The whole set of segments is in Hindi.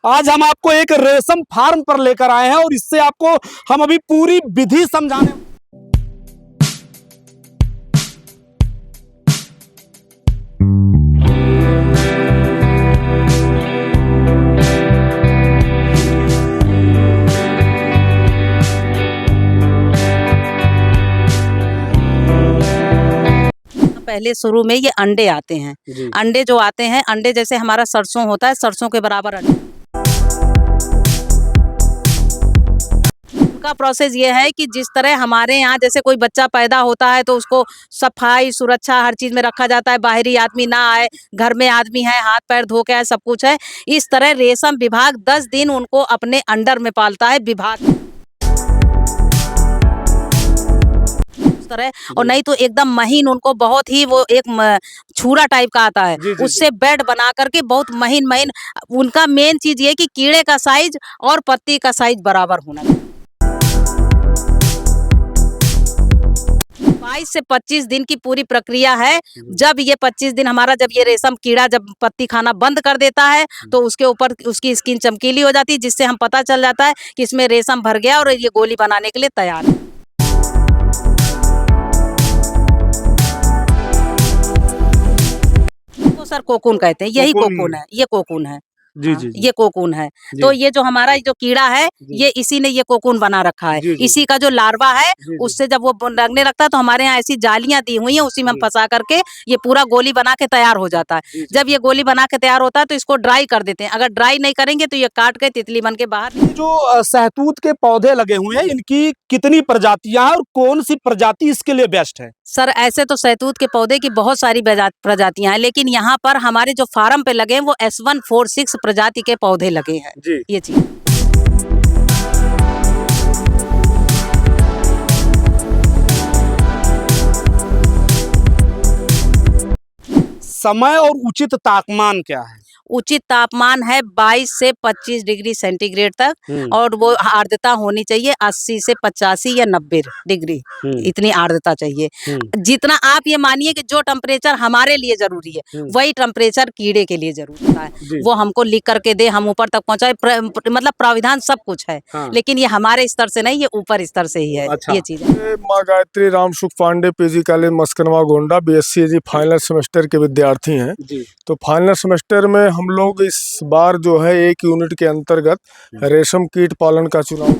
आज हम आपको एक रेशम फार्म पर लेकर आए हैं और इससे आपको हम अभी पूरी विधि समझाने। पहले शुरू में ये अंडे आते हैं। अंडे जो आते हैं, अंडे जैसे हमारा सरसों होता है, सरसों के बराबर अंडे। उनका प्रोसेस ये है कि जिस तरह हमारे यहाँ जैसे कोई बच्चा पैदा होता है तो उसको सफाई सुरक्षा हर चीज में रखा जाता है, बाहरी आदमी ना आए, घर में आदमी है, हाथ पैर धो के आए, सब कुछ है। इस तरह रेशम विभाग 10 दिन उनको अपने अंडर में पालता है विभाग तरह। और नहीं तो एकदम महीन उनको बहुत ही वो एक छुरा टाइप का आता है, उससे बेड बना करके बहुत महीन महीन। उनका मेन चीज ये कि कीड़े का साइज और पत्ती का साइज बराबर होना चाहिए। 22 से 25 दिन की पूरी प्रक्रिया है। जब ये 25 दिन हमारा जब ये रेशम कीड़ा जब पत्ती खाना बंद कर देता है तो उसके ऊपर उसकी स्किन चमकीली हो जाती है, जिससे हम पता चल जाता है कि इसमें रेशम भर गया और ये गोली बनाने के लिए तैयार है। सर कोकून कहते हैं, यही कोकून है, ये कोकून है। जी जी ये कोकून है। तो ये जो हमारा जो कीड़ा है ये इसी ने ये कोकून बना रखा है। इसी का जो लार्वा है उससे जब वो लगने लगता है तो हमारे यहाँ ऐसी जालियां दी हुई हैं, उसी में हम फंसा करके ये पूरा गोली बना के तैयार हो जाता है। जब ये गोली बना के तैयार होता है तो इसको ड्राई कर देते हैं। अगर ड्राई नहीं करेंगे तो ये काट के तितली बन के बाहर। जो सहतूत के पौधे लगे हुए हैं इनकी कितनी प्रजातियां हैं और कौन सी प्रजाति इसके लिए बेस्ट है? सर ऐसे तो सहतूत के पौधे की बहुत सारी प्रजातियां हैं, लेकिन यहाँ पर हमारे जो फार्म पे लगे हैं वो S146 प्रजाति के पौधे लगे हैं। ये चीज समय और उचित तापमान क्या है? उचित तापमान है 22 से 25 डिग्री सेंटीग्रेड तक, और वो आर्द्रता होनी चाहिए 80 से 85 या 90 डिग्री, इतनी आर्द्रता चाहिए। जितना आप ये मानिए कि जो टेम्परेचर हमारे लिए जरूरी है वही टेम्परेचर कीड़े के लिए जरूरी होता है। वो हमको लिख करके दे, हम ऊपर तक पहुंचाए, मतलब प्राविधान सब कुछ है। लेकिन ये हमारे स्तर से नहीं, ये ऊपर स्तर से ही है। ये चीज है। माँ Gayatri Ramsukh Pandey PG college Maskanwa Gonda BSc final semester के विद्यार्थी हैं। तो फाइनल सेमेस्टर में हम लोग इस बार जो है एक यूनिट के अंतर्गत रेशम कीट पालन का चुनाव।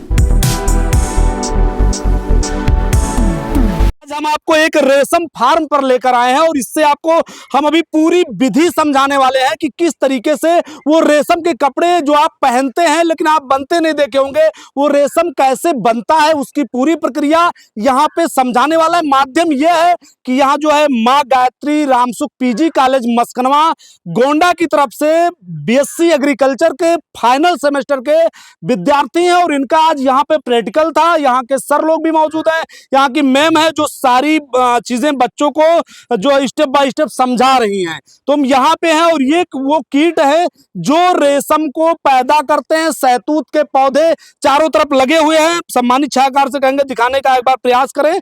आज हम आपको एक रेशम फार्म पर लेकर आए हैं और इससे आपको हम अभी पूरी विधि समझाने वाले हैं कि किस तरीके से वो रेशम के कपड़े जो आप पहनते हैं लेकिन आप बनते नहीं देखे होंगे, वो रेशम कैसे बनता है उसकी पूरी प्रक्रिया यहाँ पे समझाने वाला है। माध्यम यह है कि यहाँ जो है माँ गायत्री रामसुख पीजी कॉलेज मस्कनवा गोंडा की तरफ से BSc एग्रीकल्चर के फाइनल सेमेस्टर के विद्यार्थी हैं और इनका आज यहाँ पे प्रैक्टिकल था। यहाँ के सर लोग भी मौजूद हैं, यहाँ की मैम है जो सारी चीजें बच्चों को जो स्टेप बाय स्टेप समझा रही हैं। तो हम यहाँ पे हैं और ये वो कीट है जो रेशम को पैदा करते हैं। सहतूत के पौधे चारों तरफ लगे हुए हैं। सम्मानित छायाकार से कहेंगे दिखाने का एक बार प्रयास करें।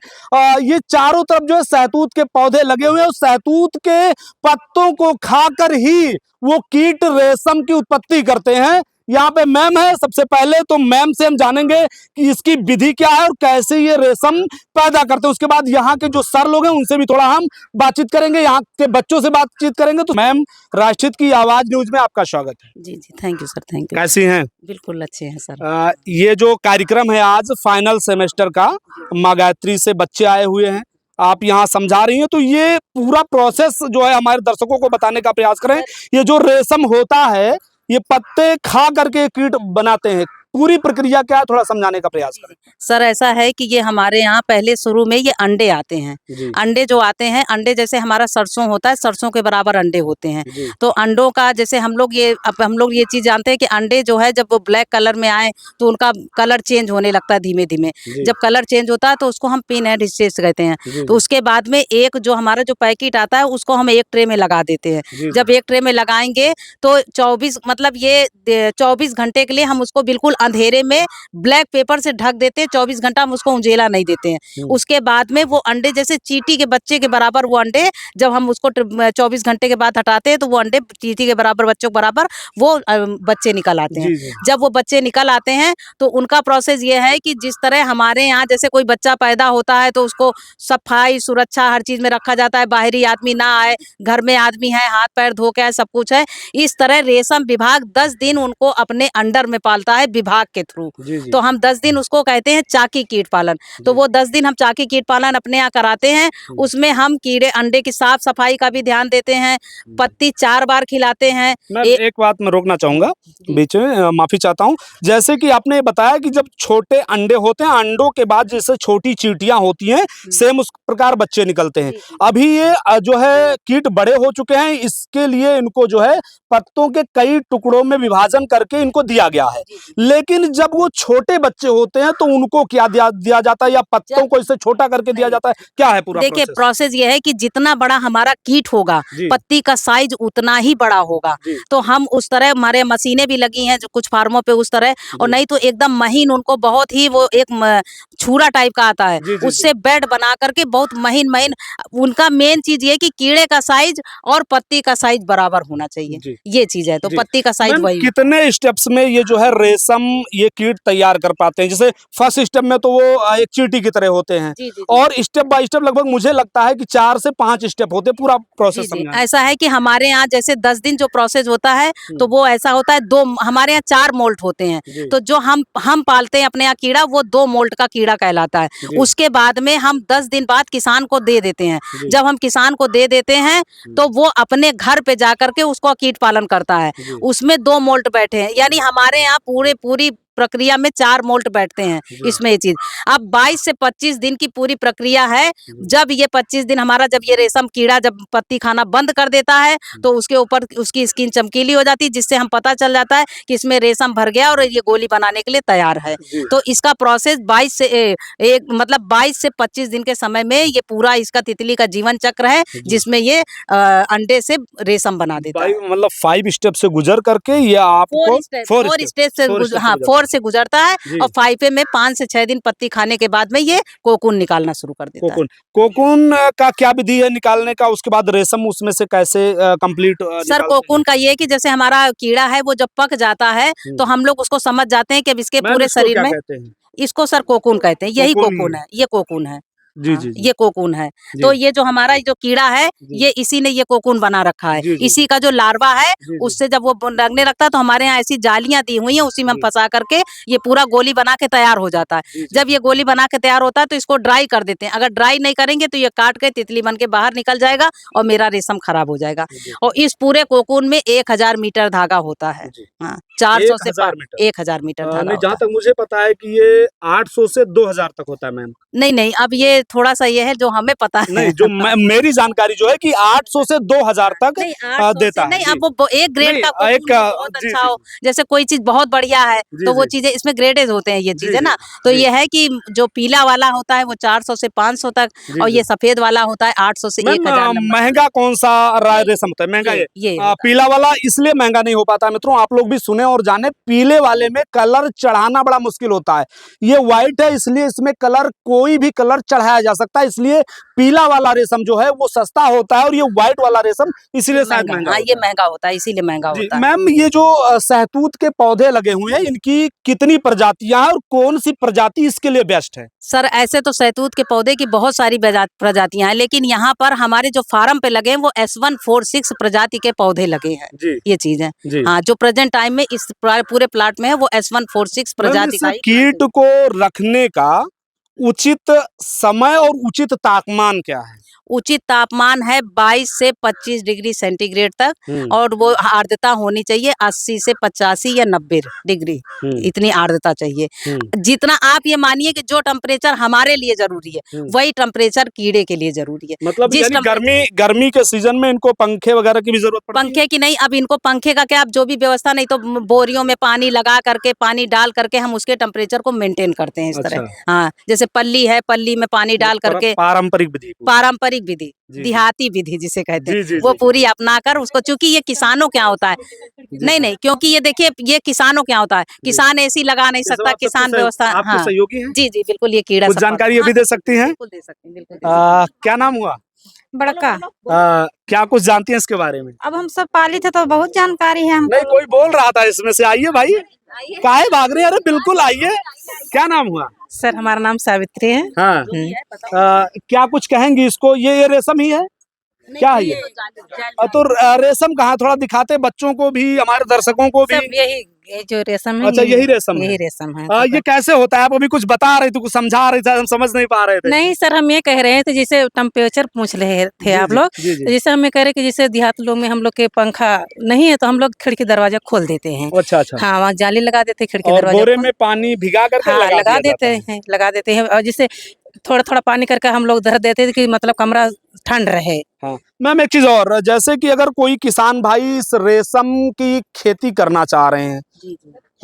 ये चारों तरफ जो है सहतूत के पौधे लगे हुए हैं और सहतूत के पत्तों को खाकर ही वो कीट रेशम की उत्पत्ति करते हैं। यहाँ पे मैम है, सबसे पहले तो मैम से हम जानेंगे कि इसकी विधि क्या है और कैसे ये रेशम पैदा करते हैं। उसके बाद यहाँ के जो सर लोग हैं उनसे भी थोड़ा हम बातचीत करेंगे, यहाँ के बच्चों से बातचीत करेंगे। तो मैम, राष्ट्रहित की आवाज न्यूज में आपका स्वागत है। जी जी, thank you sir, thank you. कैसी हैं? बिल्कुल अच्छे हैं सर। ये जो कार्यक्रम है आज फाइनल सेमेस्टर का, माँ गायत्री से बच्चे आए हुए हैं, आप यहाँ समझा रही हैं, तो ये पूरा प्रोसेस जो है हमारे दर्शकों को बताने का प्रयास करें। ये जो रेशम होता है ये पत्ते खा करके कीट बनाते हैं, पूरी प्रक्रिया क्या है थोड़ा समझाने का प्रयास करें। सर ऐसा है कि ये हमारे यहाँ पहले शुरू में ये अंडे आते हैं। अंडे जो आते हैं, अंडे जैसे हमारा सरसों होता है, सरसों के बराबर अंडे होते हैं। तो अंडों का जैसे हम लोग ये चीज जानते हैं कि अंडे जो है जब वो ब्लैक कलर में आए तो उनका कलर चेंज होने लगता है धीमे धीमे। जब कलर चेंज होता है तो उसको हम पिन एंड स्टेज कहते हैं। तो उसके बाद में एक जो हमारा जो पैकेट आता है उसको हम एक ट्रे में लगा देते हैं। जब एक ट्रे में लगाएंगे तो 24 घंटे के लिए हम उसको बिल्कुल अंधेरे में ब्लैक पेपर से ढक देते हैं, 24 घंटा हम उसको उजेला नहीं देते हैं। उसके बाद में वो अंडे जैसे चींटी के बच्चे के बराबर वो अंडे, जब हम उसको 24 घंटे के बाद हटाते हैं तो वो अंडे चींटी के बराबर, बच्चों के बराबर वो बच्चे निकल आते हैं। जब वो बच्चे निकल आते हैं तो उनका प्रोसेस ये है कि जिस तरह हमारे यहाँ जैसे कोई बच्चा पैदा होता है तो उसको सफाई सुरक्षा हर चीज में रखा जाता है, बाहरी आदमी ना आए, घर में आदमी है, हाथ पैर धो के आए, सब कुछ है। इस तरह रेशम विभाग 10 दिन उनको अपने अंडर में पालता है विभाग के थ्रू। तो हम 10 दिन उसको कहते हैं चाकी कीट पालन। तो वो 10 दिन हम चाकी कीट पालन अपने यहाँ कराते हैं। उसमें हम कीड़े अंडे की साफ सफाई का भी ध्यान देते हैं, पत्ती 4 बार खिलाते हैं। एक बात मैं रोकना चाहूंगा बीच में, माफी चाहता हूँ। जैसे कि आपने बताया कि जब छोटे अंडे होते हैं, अंडों के बाद जैसे छोटी चींटियां होती हैं, सेम उस प्रकार बच्चे निकलते हैं। अभी ये जो है कीट बड़े हो चुके हैं, इसके लिए इनको जो है पत्तों के कई टुकड़ों में विभाजन करके इनको दिया गया है। लेकिन जब वो छोटे बच्चे होते हैं तो उनको क्या दिया जाता है, या पत्तों को इससे छोटा करके दिया जाता है, क्या है पूरा देखिए प्रोसेस ये है कि जितना बड़ा हमारा कीट होगा पत्ती का साइज उतना ही बड़ा होगा। तो हम उस तरह, हमारे मशीनें भी लगी हैं जो कुछ फार्मों पे उस तरह, और नहीं तो एकदम महीन उनको बहुत ही वो एक छुरा टाइप का आता है, उससे बेड बना करके बहुत महीन महीन। उनका मेन चीज ये कि कीड़े का साइज और पत्ती का साइज बराबर होना चाहिए, ये चीज है। तो पत्ती का साइज वही। कितने स्टेप्स में ये जो है रेशम ये कीट तैयार कर पाते हैं? जैसे फर्स्ट स्टेप में तो वो एक चींटी की तरह होते हैं, और स्टेप बाय स्टेप लगभग मुझे लगता है कि 4 से 5 स्टेप होते हैं। पूरा प्रोसेस ऐसा है कि हमारे यहाँ जैसे 10 दिन जो प्रोसेस होता है तो वो ऐसा होता है, हमारे यहाँ 4 मोल्ट होते हैं। तो जो हम पालते हैं अपने यहाँ कीड़ा, वो 2 मोल्ट का कीड़ा कहलाता है। उसके बाद में हम 10 दिन बाद किसान को दे देते हैं। जब हम किसान को दे देते हैं तो वो अपने घर पे जाकर के उसको कीट पालन करता है। उसमें 2 मोल्ट बैठे हैं, यानी हमारे यहाँ पूरी प्रक्रिया में 4 मोल्ट बैठते हैं इसमें ये चीज। अब 22 से 25 दिन की पूरी प्रक्रिया है। जब ये 25 दिन हमारा, जब ये रेशम कीड़ा जब पत्ती खाना बंद कर देता है तो उसके ऊपर उसकी स्किन चमकीली हो जाती है, जिससे हम पता चल जाता है कि इसमें रेशम भर गया और ये गोली बनाने के लिए तैयार है। तो इसका प्रोसेस 22 से 25 दिन के समय में ये पूरा इसका तितली का जीवन चक्र है, जिसमें ये अंडे से रेशम बना देता है। मतलब 5 स्टेप से गुजर करके ये आपको 4 स्टेप से 4 से गुजरता है, और 5 में 5 से 6 दिन पत्ती खाने के बाद में ये कोकून निकालना शुरू कर देता है। कोकून का क्या विधि है निकालने का? उसके बाद रेशम उसमें से कैसे कंप्लीट? सर कोकून का ये है कि जैसे हमारा कीड़ा है वो जब पक जाता है तो हम लोग उसको समझ जाते हैं कि अब इसके पूरे शरीर में, इसको सर कोकून कहते हैं। यही कोकून है, ये कोकून है। ये कोकून है। तो ये जो हमारा जो कीड़ा है ये इसी ने ये कोकून बना रखा है। इसी का जो लार्वा है उससे जब वो लगने लगता है तो हमारे यहाँ ऐसी जालियां दी हुई हैं, उसी में हम फंसा करके ये पूरा गोली बना के तैयार हो जाता है। जब ये गोली बना के तैयार होता है तो इसको ड्राई कर देते हैं। अगर ड्राई नहीं करेंगे तो ये काट के तितली बन के बाहर निकल जाएगा और मेरा रेशम खराब हो जाएगा। और इस पूरे कोकून में 1000 मीटर धागा होता है। 400 से 1000 मीटर धागा। जहाँ तक मुझे पता है कि ये 800 से 2000 तक होता है मैम। नहीं, अब ये थोड़ा सा ये है जो हमें पता है। नहीं, जो मेरी जानकारी जो है कि 800 से 2000 तक देता है। नहीं, अब वो एक ग्रेड का बहुत अच्छा हो, जैसे कोई चीज बहुत बढ़िया है तो वो चीजें इसमें ग्रेडेड होते हैं, ये चीज है ना। तो ये है कि जो पीला वाला होता है वो 400 से 500 तक, और ये सफेद वाला होता है 800 से 1000। महंगा कौन सा रेशम होता है? महंगा ये पीला वाला इसलिए महंगा नहीं हो पाता मित्रों, आप लोग भी सुने और जाने। पीले वाले में कलर चढ़ाना बड़ा मुश्किल होता है। ये व्हाइट है इसलिए इसमें कलर, कोई भी कलर चढ़ाया जा सकता है, इसलिए पीला वाला रेशम जो है वो सस्ता होता है, और ये व्हाइट वाला रेशम इसलिए शायद महंगा। ये महंगा होता है, इसीलिए महंगा होता है। मैम ये जो सहतूत के पौधे लगे हुए हैं, इनकी कितनी प्रजातियां हैं और कौन सी प्रजाति इसके लिए बेस्ट है? सर ऐसे तो सहतूत के पौधे की बहुत सारी प्रजातियां हैं, लेकिन यहाँ पर हमारे जो फार्म पे लगे हैं वो S146 प्रजाति के पौधे लगे हैं। ये चीज है। हाँ, जो प्रेजेंट टाइम में इस पूरे प्लाट में है वो S146 प्रजाति का। कीट को रखने का उचित समय और उचित तापमान क्या है? उचित तापमान है 22 से 25 डिग्री सेंटीग्रेड तक, और वो आर्द्रता होनी चाहिए 80 से 85 या 90 डिग्री, इतनी आर्द्रता चाहिए। जितना आप ये मानिए कि जो टेम्परेचर हमारे लिए जरूरी है वही टेम्परेचर कीड़े के लिए जरूरी है। मतलब गर्मी के सीजन में इनको पंखे वगैरह की भी जरूरत पड़ती है? पंखे की नहीं, अब इनको पंखे का क्या, अब जो भी व्यवस्था, नहीं तो बोरियों में पानी लगा करके, पानी डाल करके हम उसके टेम्परेचर को मेंटेन करते हैं इस तरह। हाँ, जैसे पल्ली है, पल्ली में पानी डाल करके, पारंपरिक पारंपरिक विधि, जी। देहाती विधि जिसे कहते हैं, जी, जी, वो जी। पूरी अपना कर उसको, चूंकि ये किसानों क्या होता है, नहीं नहीं, क्योंकि ये देखिए ये किसानों क्या होता है, किसान एसी लगा नहीं ये सब सकता, आप सबके किसान व्यवस्था, आपके हाँ सहयोगी हैं? जी जी बिल्कुल, ये कीड़ा कुछ सब जानकारी हाँ, अभी दे सकती हैं? बिल्कुल दे सकते हैं, बिल्कुल दे सकते हैं। क्या नाम हुआ? बड़का। क्या कुछ जानती हैं इसके बारे में? अब हम सब पाली थे तो बहुत जानकारी है हमको। नहीं, कोई बोल रहा था इसमें से, आइए भाई, काहे भाग रहे हैं? अरे बिल्कुल आइए। क्या नाम हुआ? सर हमारा नाम सावित्री है। हाँ। क्या कुछ कहेंगी इसको? ये रेशम ही है? क्या है ये? तो रेशम कहाँ, थोड़ा दिखाते बच्चों को भी, हमारे दर्शकों को भी। सब यही ये जो रेशम है, अच्छा, यही रेशम है? यही रेशम है। ये कैसे होता है? आप अभी कुछ बता रहे थे, कुछ समझा रहे थे, हम समझ नहीं पा रहे थे। नहीं सर, हम ये कह रहे थे जैसे टेम्परेचर पूछ रहे थे जी, आप जी, लोग, जी, जी। तो जैसे हम ये कह रहे कि जैसे देहात लोग में हम लोग के पंखा नहीं है तो हम लोग खिड़की दरवाजा खोल देते हैं। अच्छा अच्छा। हाँ, वहाँ जाली लगा देते, खिड़की और दरवाजा बोरे खोल- में पानी भिगा करके हाँ लगा लगा दिया देते जाता है। हैं, लगा देते हैं, और जिससे थोड़ा थोड़ा पानी करके हम लोग धर देते थे कि मतलब कमरा ठंड रहे। हाँ मैम, एक चीज और, जैसे कि अगर कोई किसान भाई इस रेशम की खेती करना चाह रहे हैं,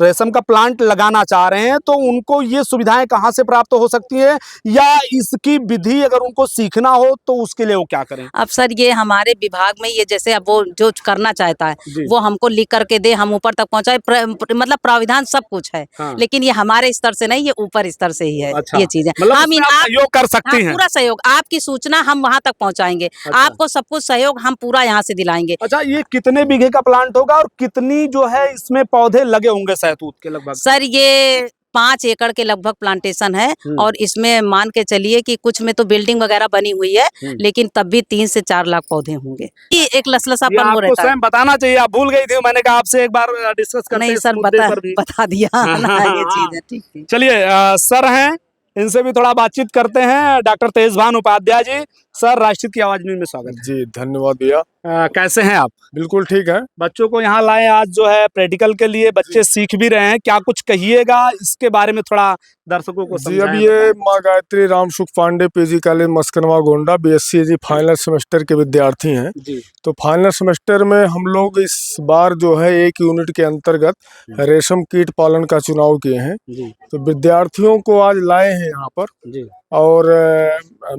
रेशम का प्लांट लगाना चाह रहे हैं, तो उनको ये सुविधाएं कहाँ से प्राप्त हो सकती है, या इसकी विधि अगर उनको सीखना हो तो उसके लिए वो क्या करें? अब सर ये हमारे विभाग में, ये जैसे अब वो जो करना चाहता है जी। वो हमको लिख करके दे, हम ऊपर तक पहुंचाए, मतलब प्राविधान सब कुछ है, हाँ। लेकिन ये हमारे स्तर से नहीं, ये ऊपर स्तर से ही है। अच्छा। ये चीजें मतलब हम उसमें आप सहयोग कर सकती हाँ, हैं? पूरा सहयोग, आपकी सूचना हम वहां तक पहुंचाएंगे। अच्छा। आपको सब कुछ सहयोग हम पूरा यहाँ से दिलाएंगे। अच्छा, ये कितने बीघे का प्लांट होगा और कितनी जो है इसमें पौधे लगे होंगे सहतूत के लगभग? सर ये 5 एकड़ के लगभग प्लांटेशन है, और इसमें मान के चलिए कि कुछ में तो बिल्डिंग वगैरह बनी हुई है, लेकिन तब भी 3 से 4 लाख पौधे होंगे। ये एक ये लसलसापन हो आपको रहता है। स्वयं बताना चाहिए, आप भूल गई थी, मैंने कहा आपसे एक बार डिस्कस करते हैं नहीं इस सर, मुद्दे पर भी। बता दिया ना, ये चीज है, ठीक है। चलिए, सर हैं, इनसे भी थोड़ा बातचीत करते हैं। डॉक्टर तेजभान उपाध्याय जी, सर राष्ट्रहित की आवाज में स्वागत है। जी धन्यवाद भैया। कैसे हैं आप? बिल्कुल ठीक है। बच्चों को यहाँ लाए आज, जो है प्रैक्टिकल के लिए, बच्चे सीख भी रहे हैं, क्या कुछ कहिएगा इसके बारे में, थोड़ा दर्शकों को जी समझाएं। अब ये माँ Gayatri Ram Sukh Pandey PG college Maskanwa Gonda BSc जी फाइनल सेमेस्टर के विद्यार्थी हैं। जी। तो फाइनल सेमेस्टर में हम लोग इस बार जो है एक यूनिट के अंतर्गत रेशम कीट पालन का चुनाव किए हैं। जी। तो विद्यार्थियों को आज लाए हैं यहाँ पर, जी। और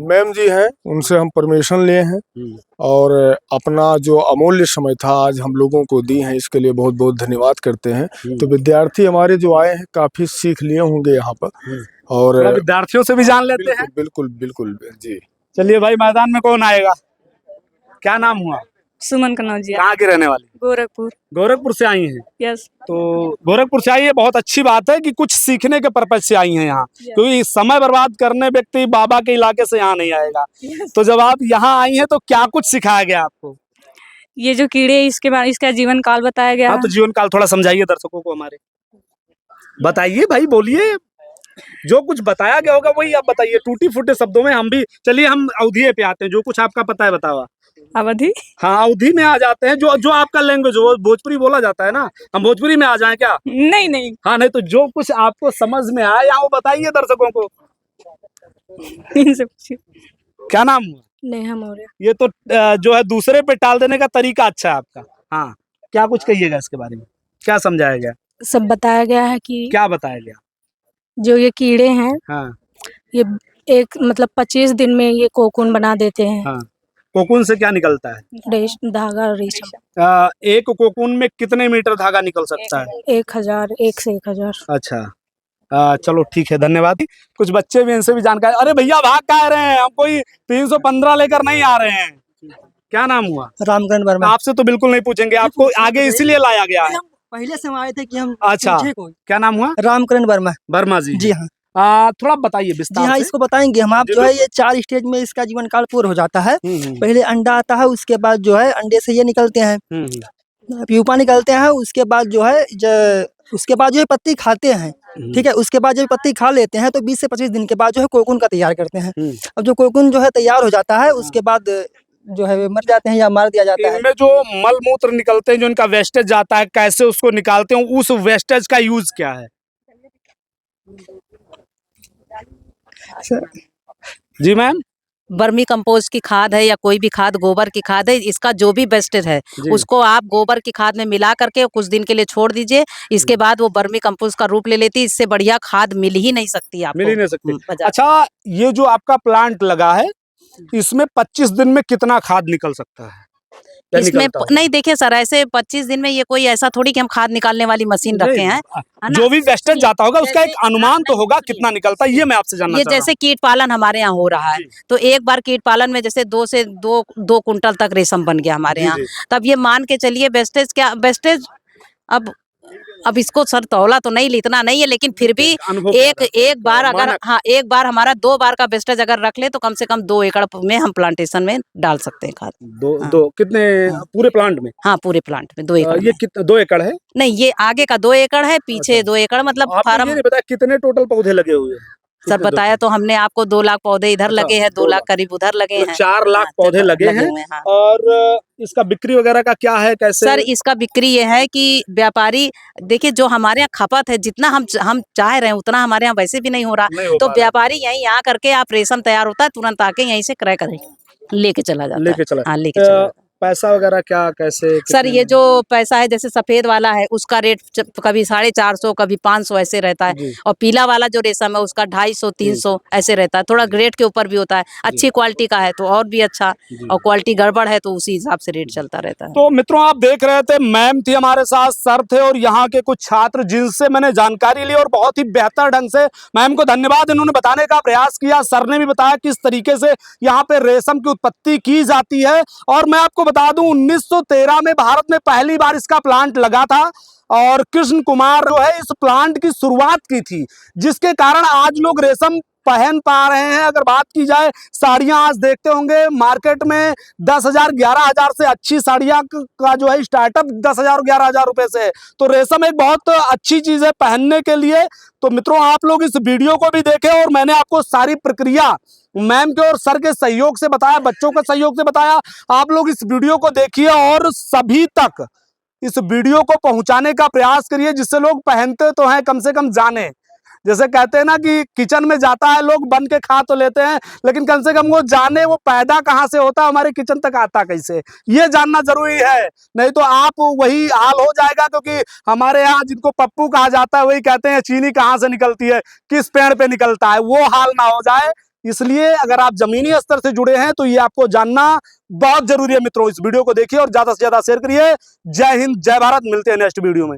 मैम जी हैं, उनसे हम परमिशन लिए हैं, और अपना जो अमूल्य समय था आज हम लोगों को दी है, इसके लिए बहुत बहुत धन्यवाद करते हैं। तो विद्यार्थी हमारे जो आए हैं काफी सीख लिए होंगे यहाँ पर, और थोड़ा विद्यार्थियों से भी जान लेते हैं। बिल्कुल बिल्कुल जी। चलिए भाई, मैदान में कौन आएगा? क्या नाम हुआ? सुमन कनौजिया, कहाँ की रहने वाली? गोरखपुर। गोरखपुर से आई हैं? यस। तो गोरखपुर से आई है, बहुत अच्छी बात है कि कुछ सीखने के पर्पज से आई हैं यहाँ, क्योंकि समय बर्बाद करने व्यक्ति बाबा के इलाके से यहाँ नहीं आएगा। तो जब आप यहाँ आई हैं तो क्या कुछ सिखाया गया आपको? ये जो कीड़े, इसके बारे, इसका जीवन काल बताया गया। हाँ, तो जीवन काल थोड़ा समझाइए दर्शकों को हमारे। बताइए भाई, बोलिए, जो कुछ बताया गया होगा वही आप बताइए, टूटी फूटे शब्दों में। हम भी, चलिए हम अवधि पे आते हैं, जो कुछ आपका पता है बतावा। अवधि? हाँ, अवधि में आ जाते हैं, जो आपका लैंग्वेज हो, भोजपुरी बोला जाता है ना, हम भोजपुरी में आ जाएं क्या? नहीं नहीं। हाँ, नहीं तो जो कुछ आपको समझ में आया यहाँ वो बताइए दर्शकों को। इनसे पूछिए। क्या नाम हुआ? नेहा मौर्य। ये तो जो है दूसरे पे टाल देने का तरीका अच्छा है आपका। हाँ, क्या कुछ कहिएगा इसके बारे में, क्या समझाया गया? सब बताया गया है कि क्या बताया गया? जो ये कीड़े हैं, हाँ ये एक मतलब 25 दिन में ये कोकून बना देते हैं। हाँ। कोकून से क्या निकलता है? धागा और रेशम। एक कोकून में कितने मीटर धागा निकल सकता है? 1000, 1 से 1000। अच्छा, चलो ठीक है, धन्यवाद। कुछ बच्चे भी, इनसे भी जानकारी। अरे भैया, भाग कह रहे हैं? हम कोई 315 लेकर नहीं आ रहे हैं। क्या नाम हुआ? रामकरण वर्मा। आपसे तो बिल्कुल नहीं पूछेंगे, आपको आगे इसीलिए लाया गया है। पहले से हम आए थे कि हम अच्छा, पूछे कोई। क्या नाम हुआ? रामकरण वर्मा। वर्मा जी। जी हाँ। थोड़ा बताइए जी विस्तार हाँ, से। इसको बताएंगे हम। आप जो है ये 4 स्टेज में इसका जीवन काल पूर्ण हो जाता है। पहले अंडा आता है, उसके बाद जो है अंडे से ये निकलते हैं, प्यूपा निकलते हैं, उसके बाद जो है उसके बाद जो है पत्ती खाते हैं। ठीक है, उसके बाद जब पत्ती खा लेते हैं तो 20 से 25 दिन के बाद जो है कोकून का तैयार करते हैं। अब जो कोकून जो है तैयार हो जाता है, उसके बाद जो है मर जाते हैं या मार दिया जाता है। इनमें जो मल मूत्र निकलते हैं, जो इनका वेस्टेज जाता है, कैसे उसको निकालते हैं, उस वेस्टेज का यूज क्या है? जी मैम। वर्मी कंपोस्ट की खाद है या कोई भी खाद, गोबर की खाद है, इसका जो भी वेस्टेज है उसको आप गोबर की खाद में मिला करके कुछ दिन के लिए छोड़ दीजिए। इसके बाद वो वर्मी कंपोस्ट का रूप ले लेती है। इससे बढ़िया खाद मिल ही नहीं सकती आपको। मिल ही नहीं सकती। अच्छा, ये जो आपका प्लांट लगा है, इसमें 25 दिन में कितना खाद निकल सकता है या इसमें निकलता है? नहीं, देखिए सर, ऐसे 25 दिन में ये कोई ऐसा थोड़ी कि हम खाद निकालने वाली मशीन रखे हैं, है ना? जो भी वेस्टेज जाता होगा उसका एक जैसे- अनुमान तो नहीं, होगा सुनिए, कितना निकलता है, ये मैं आपसे जानना ये चाह रहा जैसे कीट पालन हमारे यहाँ हो रहा है, जी। तो एक बार कीट पालन में जैसे 2 कुंटल तक रेशम बन गया हमारे जी, यहाँ, जी। तब ये मान के चलिए वेस्टेज अब इसको सर तौला तो नहीं, इतना नहीं है, लेकिन फिर भी अनुभव एक बार अगर मानक। हाँ, एक बार हमारा 2 बार का वेस्टेज अगर रख ले तो कम से कम 2 एकड़ में हम प्लांटेशन में डाल सकते हैं खाद। हाँ। दो कितने पूरे प्लांट में? हाँ, पूरे प्लांट में 2 एकड़ ये में। कितना 2 एकड़ है? नहीं, ये आगे का 2 एकड़ है, पीछे 2 एकड़, मतलब आपने ये फार्म। नहीं बताया कितने टोटल पौधे लगे हुए हैं? सर कितने बताया तो हमने आपको 2 लाख पौधे इधर अच्छा, लगे हैं, 2 2 लाख लाख। करीब उधर लगे तो हैं। 4 लाख हाँ, पौधे लगे हैं। हुए हैं, हाँ। और इसका बिक्री वगैरह का क्या है, कैसे? सर इसका बिक्री ये है कि व्यापारी, देखिए जो हमारे यहाँ खपत है, जितना हम चाह रहे हैं उतना हमारे यहाँ वैसे भी नहीं हो रहा, नहीं हो तो पा रहा। व्यापारी यहीं आ करके आप रेशम तैयार होता है तुरंत आके यहीं से क्रय कर लेके चला जाता लेके है। चला। हाँ, लेके चला जाता है। पैसा वगैरह क्या, कैसे, सर कितने ये में? जो पैसा है, जैसे सफेद वाला है उसका रेट कभी 450, कभी 500 ऐसे रहता है, जी। और पीला वाला जो रेशम है उसका 250, 300 ऐसे रहता है, थोड़ा ग्रेड के ऊपर भी होता है। अच्छी क्वालिटी का है तो और भी अच्छा, और क्वालिटी गड़बड़ है तो उसी हिसाब से रेट चलता रहता है। तो मित्रों, आप देख रहे थे, मैम थी हमारे साथ, सर थे और यहाँ के कुछ छात्र जिनसे मैंने जानकारी ली और बहुत ही बेहतर ढंग से मैम को धन्यवाद, इन्होंने बताने का प्रयास किया। सर ने भी बताया किस तरीके से यहाँ पे रेशम की उत्पत्ति की जाती है। और मैं आपको बता दूं 1913 में भारत में पहली बार इसका प्लांट लगा था और कृष्ण कुमार जो है इस प्लांट की शुरुआत की थी, जिसके कारण आज लोग रेशम पहन पा रहे हैं। अगर बात की जाए साड़ियां, आज देखते होंगे मार्केट में 10,000 11,000 से अच्छी साड़ियां का जो है स्टार्टअप 10,000 11,000 रुपए से है। तो रेशम एक बहुत अच्छी चीज है पहनने के लिए। तो मित्रों, आप लोग इस वीडियो को भी देखें और मैंने आपको सारी प्रक्रिया मैम के और सर के सहयोग से बताया, बच्चों के सहयोग से बताया। आप लोग इस वीडियो को देखिए और सभी तक इस वीडियो को पहुंचाने का प्रयास करिए, जिससे लोग पहनते तो हैं कम से कम जाने। जैसे कहते हैं ना कि किचन में जाता है लोग, बन के खा तो लेते हैं, लेकिन कम से कम वो जाने वो पैदा कहाँ से होता है, हमारे किचन तक आता कैसे, ये जानना जरूरी है। नहीं तो आप वही हाल हो जाएगा, क्योंकि हमारे यहाँ जिनको पप्पू कहा जाता है वही कहते हैं चीनी कहाँ से निकलती है, किस पेड़ पे निकलता है, वो हाल ना हो जाए। इसलिए अगर आप जमीनी स्तर से जुड़े हैं तो ये आपको जानना बहुत जरूरी है। मित्रों, इस वीडियो को देखिए और ज्यादा से ज्यादा शेयर करिए। जय हिंद, जय भारत। मिलते हैं नेक्स्ट वीडियो में।